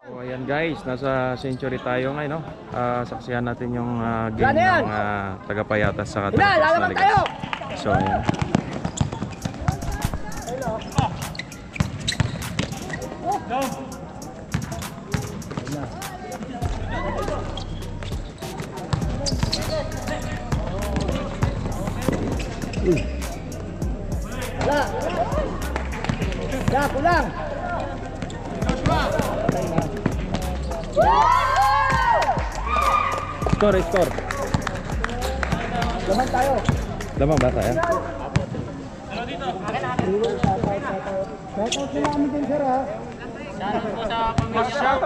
So ayan guys, nasa Century tayo ngayon, no? Saksihan natin yung game ng Tagapayatas sa Tagapagtas. So ayan. Ya, pulang. Score. Laman tayo. Laman ba tayo? Shout out sila kami din, sir, ha? Wash out.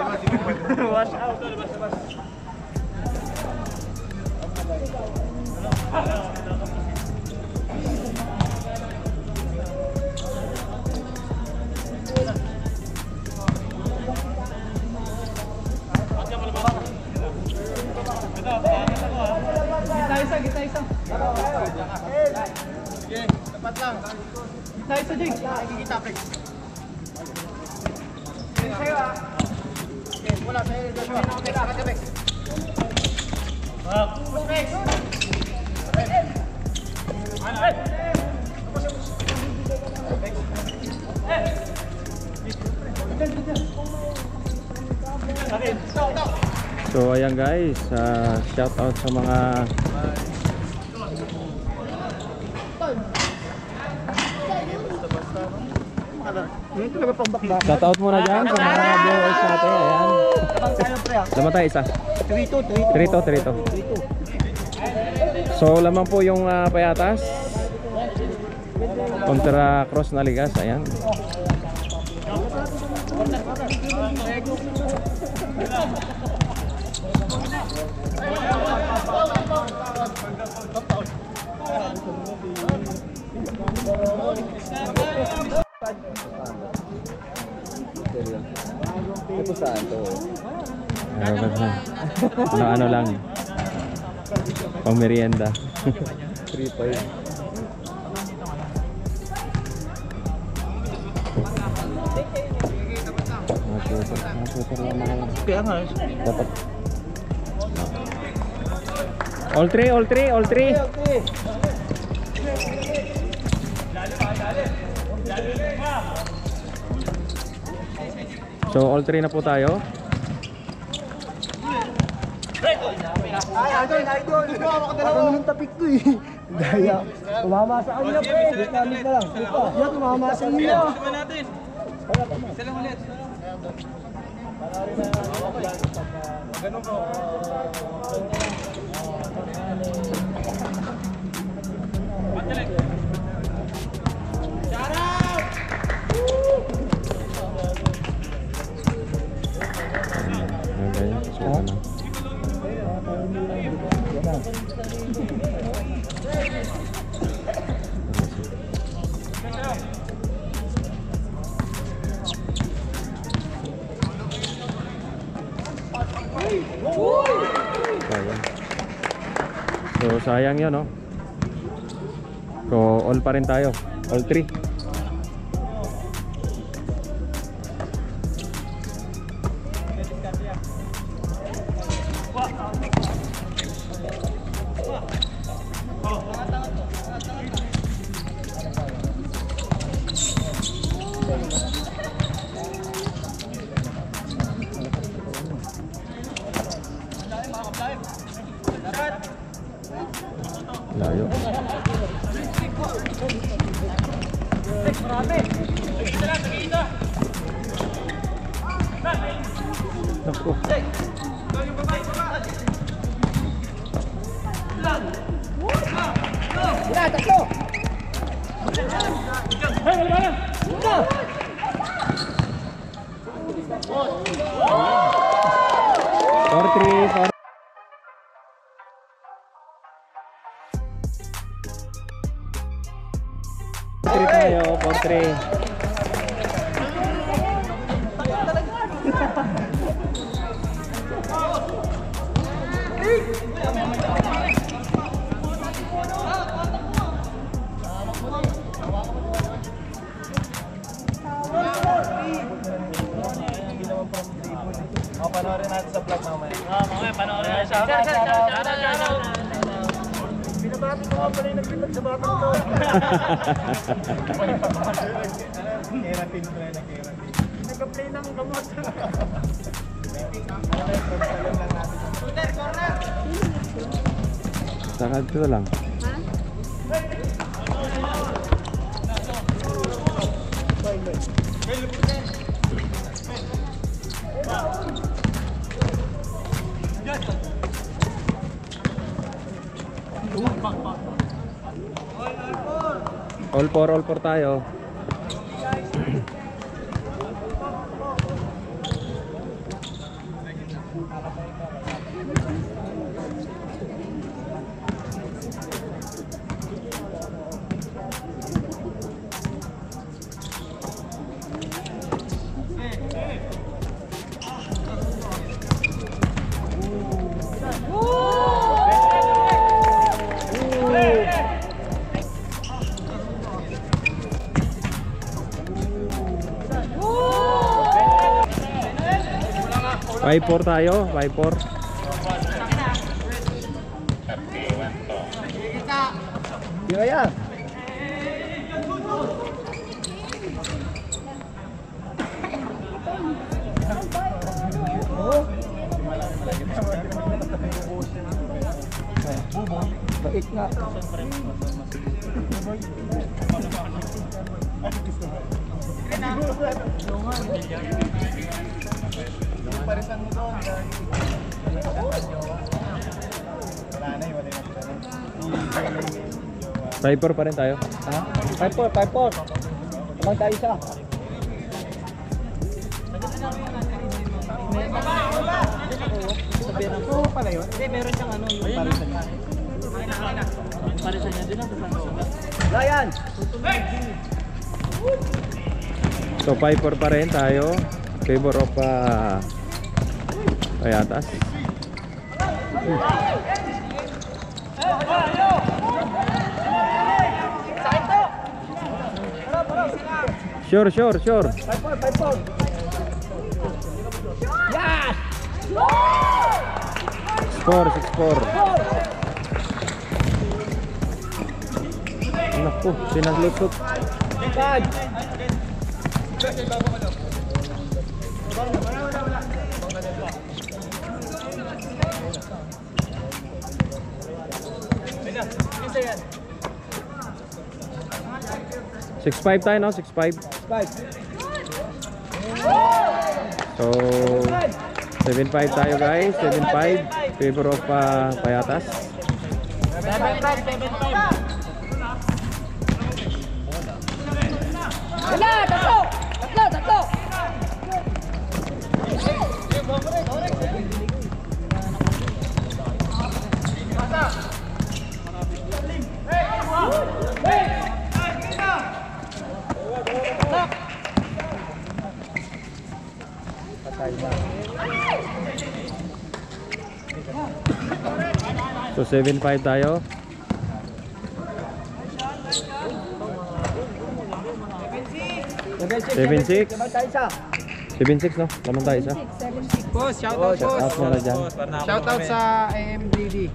Kita isa. Sige, dapat lang. Kita isa, Jig. Nakikita, Prex. Sa'yo, ha? Okay, wala sa'yo. Joshua. Kakat ka, Prex. Prex. So ayan guys, shout out sa mga shout out muna dyan sa mga viewers natin. Ayan. Laman tayo isa. 3-2. So lamang po yung Payatas kontra Cross Naligas. Ayan. Ito saan to? Ano lang, pang merienda. 3-5. Kaya nga. Dapat all three. So all 3 na po tayo. Idol. Ako nung tapik ko eh. Daya. Tumama sa kanya, pre. Gamit na lang. Yan, tumama sa kanya. Isa lang ulit. Ganun ko. Pagdalig. Shout out! So sayang yun, no? So all pa rin tayo, all 3. Layo. Naku. Ya, tatlo. Four, three. Tayo, 4-3. Panoorin natin sa vlog mamaya. Mamaya, panoorin na siya. Binabati ko nga pala yung nagpitag sa batang to. Keratin pala na keratin. Nag-play ng gamot. Sakad ko lang. All four tayo. Five four tayo, 5-4. Tira yan. Bait nga. Parisan mo doon. Wala na yun, wala na. 5-4 pa rin tayo. Ha? 5-4, 5-4. Abang tayo isa. Oo pala yun? Hindi, meron siyang ano yung parisan niya. Parisan niya din ang Ryan! So 5-4 pa rin tayo. Favor of Payatas. Sure. 5-4, 5-4. Yes! 6-4. Naku, sinaglusot. 6-5 tayo, no? 6-5. 5. So 7-5 tayo, guys. 7-5. Favor of Payatas. 7-5. Wala! Tatlo! So 7-5 tayo. 7-6. 7-6, no? Laman tayo isa. Boss, shoutout boss. Out mo na dyan. Shoutout sa AMDD.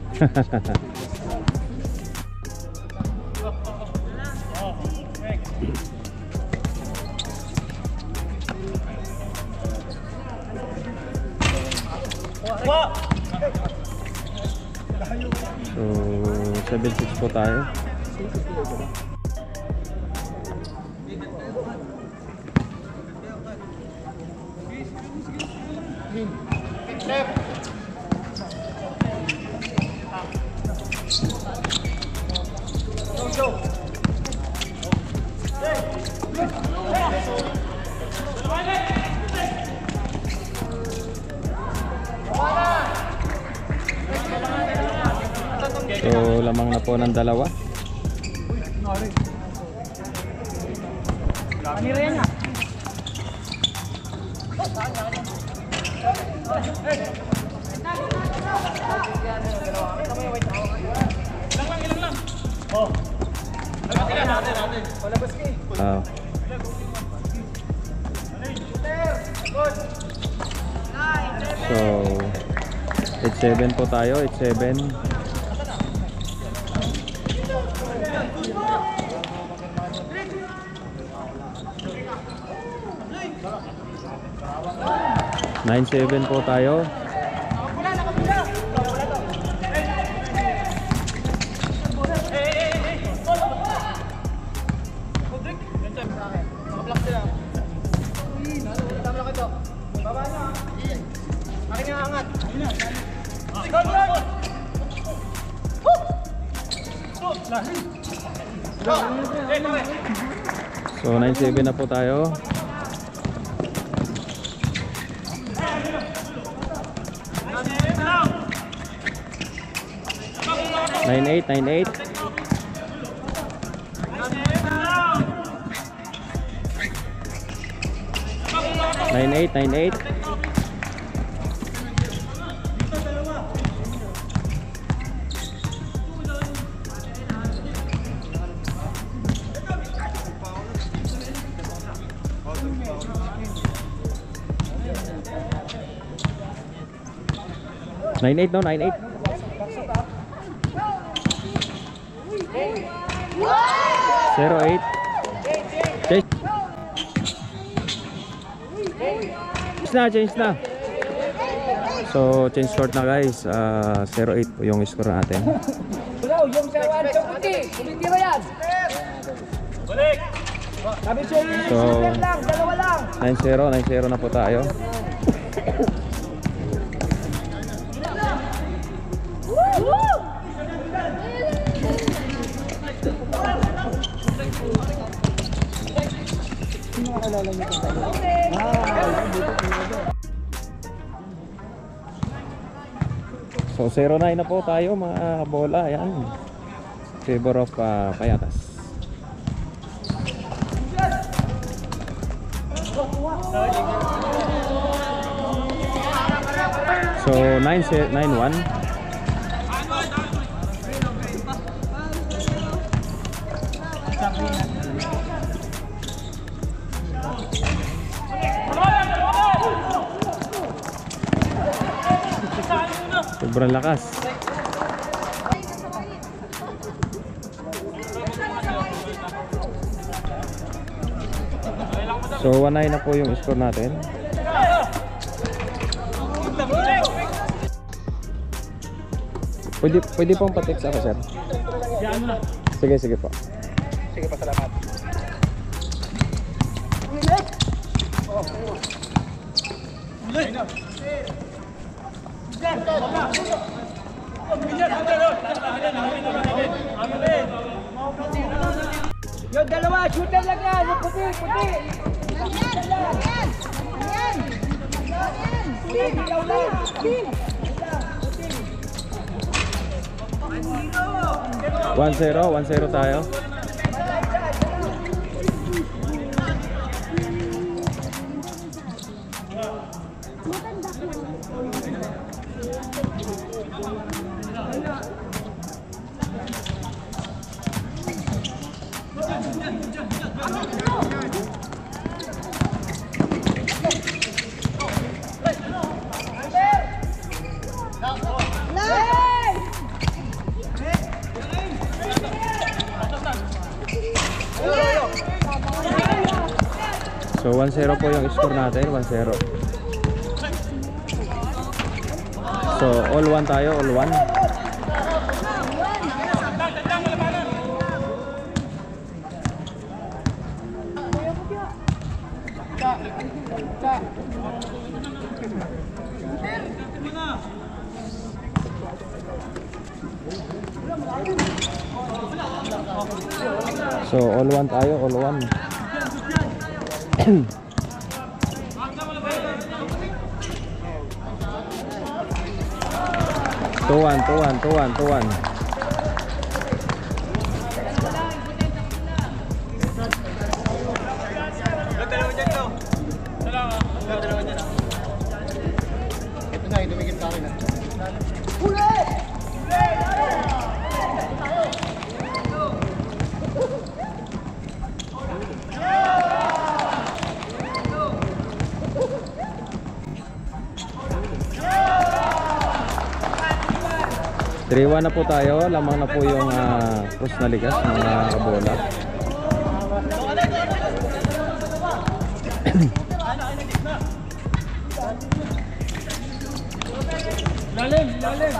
So 7-6 po tayo. So lamang na po ng dalawa. Ah. So 8-7 po tayo, 8-7. Nine seven po tayo. So 9-7 na po tayo. Nine eight. 9-8. Nine eight, no? 9-8. Zero 8. Change na. So change court na guys. 0-8 po yung score natin. Yung sa puti. Hindi ba yan? Sabi siya yung So lang, dalawa lang. 9-0 na po tayo. So 0-9 na po tayo mga bola. Ayan. Favor of Payatas. So 9-1. Sobrang lakas. So 1-9 na po yung score natin. Pwede pong pa-text ako, sir. Sige po. Sige pa, salamat. Yung dalawa, shooter lang yan. Yung puti. Ikaw lang. 1-0 tayo. So 1-0 po yung score natin, 1-0. So all 1 tayo, all 1. So all 1 tayo, all 1. 2-1. Ito na, dumigil sa akin. 3-1 na po tayo. Lamang na po yung cross na ligas mga kabola. Lalim, lalim.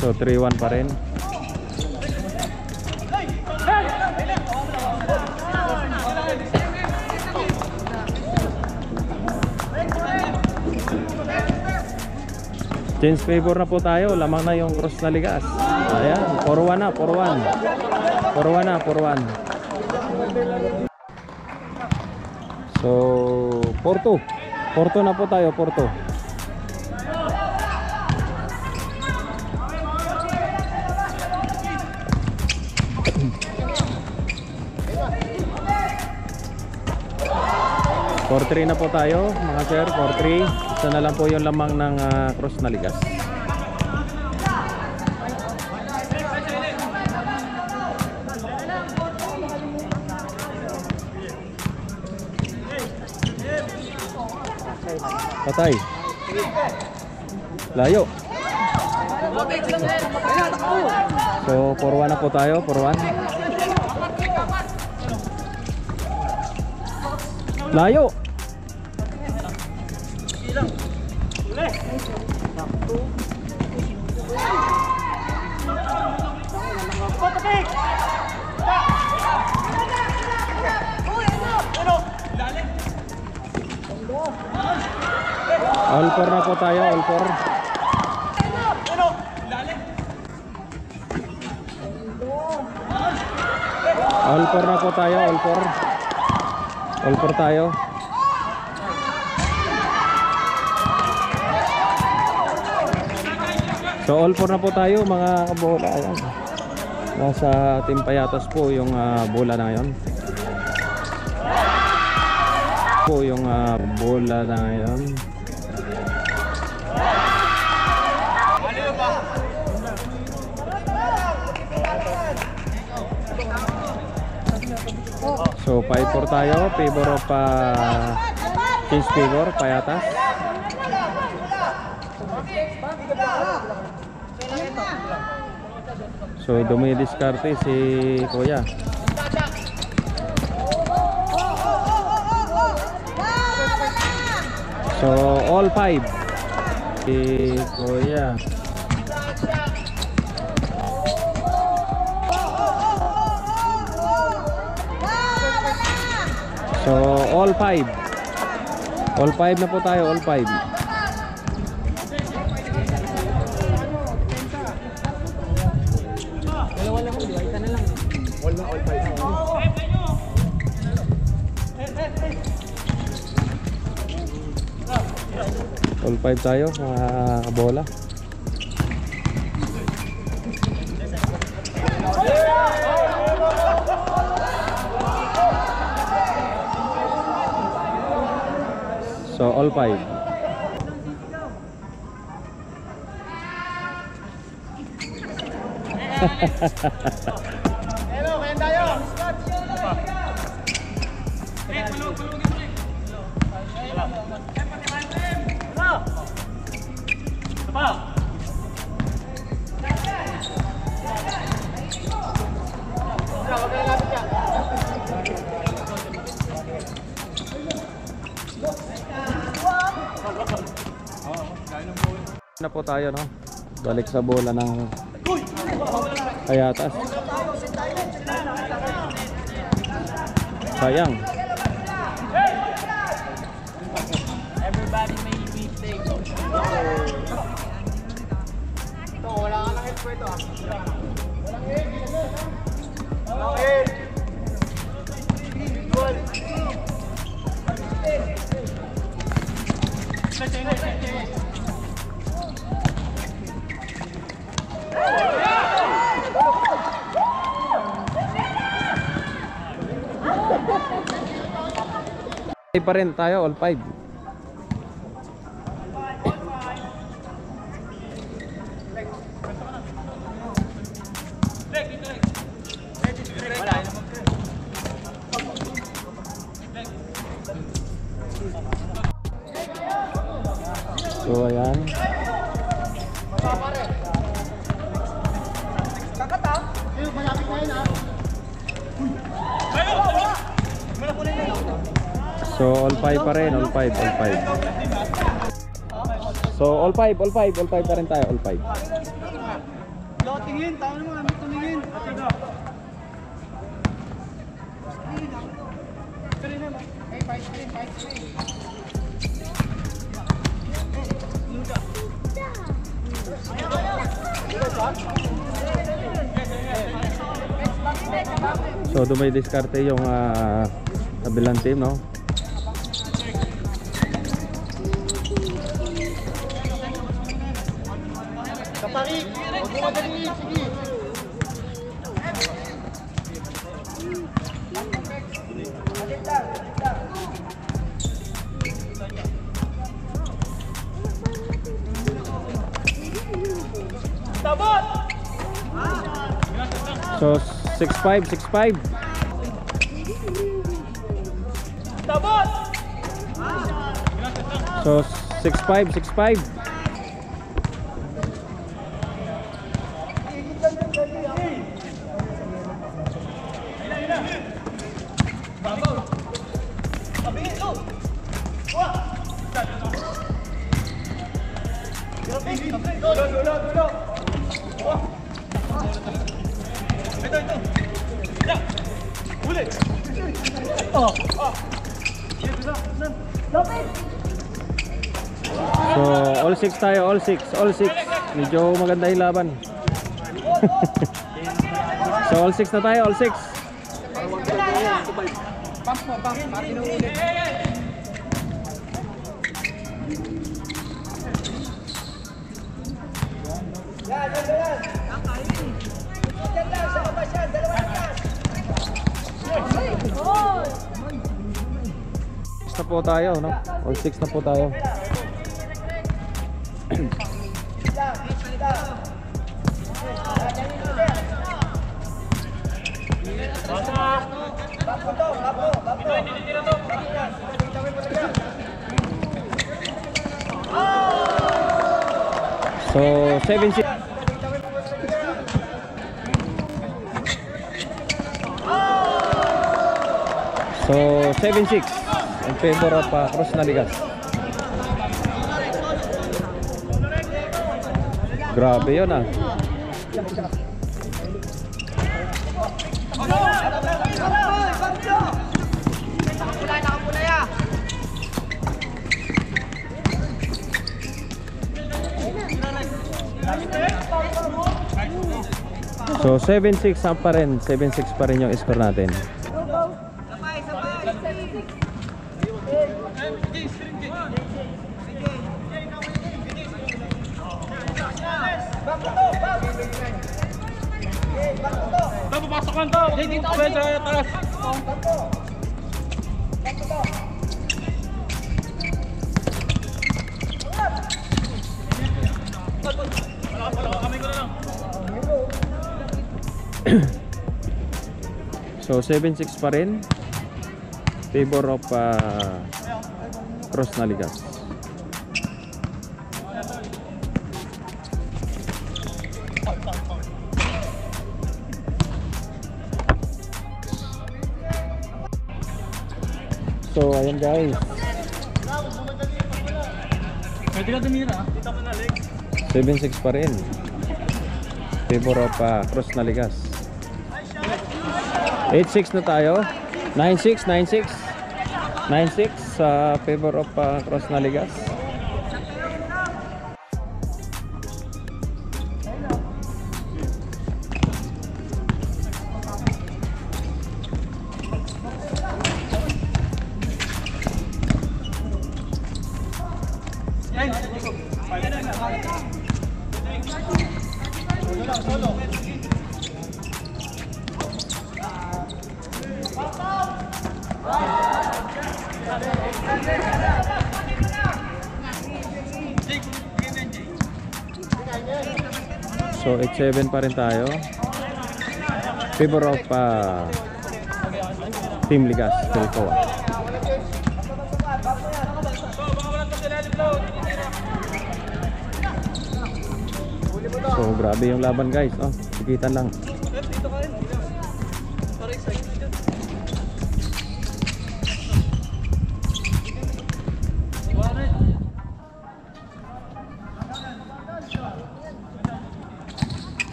So 3-1 pa rin. Change favor na po tayo. Lamang na yung cross na ligas. Ayan, 4-1 na, 4-1. 4-1 na, 4-1. So 4-2. 4-2 na po tayo, 4-2. (4-3) na po tayo mga sir, 4-3. Isa na lang po yung lamang ng cross na ligas. Patay. Layo. So 4-1 na po tayo, 4-1. Layo. All 4 na po tayo, all 4. All 4 na po tayo, all 4. All 4 tayo. So all 4 na po tayo mga kabola. Ayan. Nasa Team Payatas po yung bola na ngayon. Po yung bola na ngayon. So 5-4 tayo, favor of change favor, Payatas. So dumidiskarte si Kuya. So all 5 si Kuya. So all 5. All 5 na po tayo, all 5. All 5 tayo mga kabola. So all 5. Hello, kaya tayo. Na po tayo, no? Balik sa bola ng Payatas. Sayang. Everybody may mistake. Ito, wala ka lang help ko ito. Walang help. Walang help. Goal. Pa rin tayo, all 5. Yan. Malapit na yun ha. So all 5 pa rin, all 5, all 5. So all 5 pa rin tayo, all 5. Tingin, tao naman, may tumingin. So dumay diskarte yung kabilang team, no? Kapari, huwag mo madaliin, sige. So 6-5, 6-5. So 6-5, 6-5. So all 6 tayo, all 6, all 6. Medyo maganda yung laban. So all 6 na tayo, all 6. Na po tayo, no? All 6 na po tayo. So 7-6. So 7-6 in favor of Cross Naligas. Grabe yun ah. So 7-6 pa rin, 7-6 pa rin yung score natin. Papapasakan to! Dito ako sa taas! So 7-6 pa rin, favor of Cross Naligas. So ayan guys, Pwede ka tumira. 7-6 pa rin, favor of Cross Naligas. 8-6 na tayo. 9-6, 9-6. 9-6 sa favor of Cross Naligas. So 8-7 pa rin tayo, favor of Team Ligas, Jericoa. So grabe yung laban guys, oh, sikitan lang.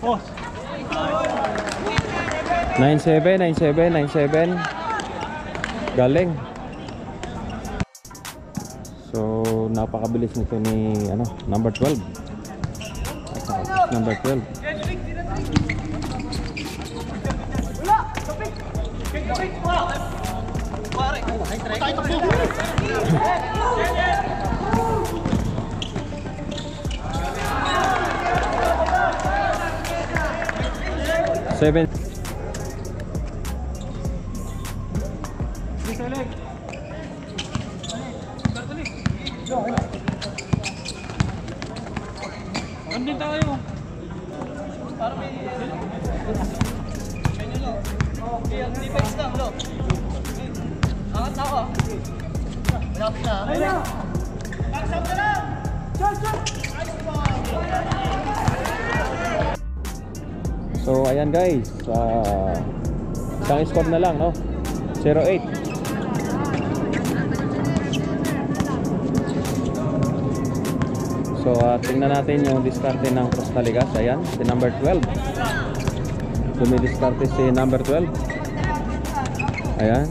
Oh. 9-7, 9-7, 9-7. Galing. So napakabilis nito ni ano, number 12. Number 12. Seven. Andun tayo. Para may... defense lang, lo. Angat na ako. Malapit na. Ayun na. Backside na lang. So ayan guys, isang score na lang, no? 0-8. So tingnan natin yung diskarte ng Costa Ligas. Ayan, si number 12. Dumidiskarte si number 12. Ayan.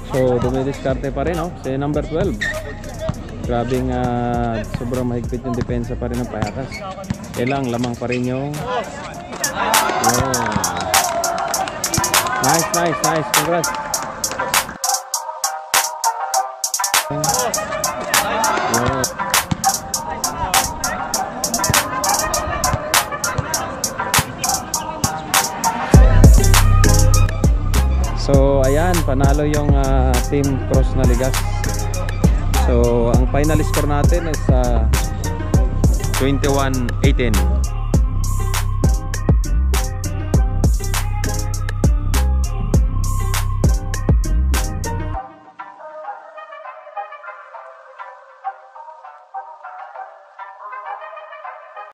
So dumidiskarte pa rin, no? Si number 12. Grabing sobrang mahigpit yung depensa pa rin ng Payatas. Kailang lamang pa rin yung Nice, nice, nice. Congrats. So ayan, panalo yung Team Cross Naligas. So ang final score natin is 21-18.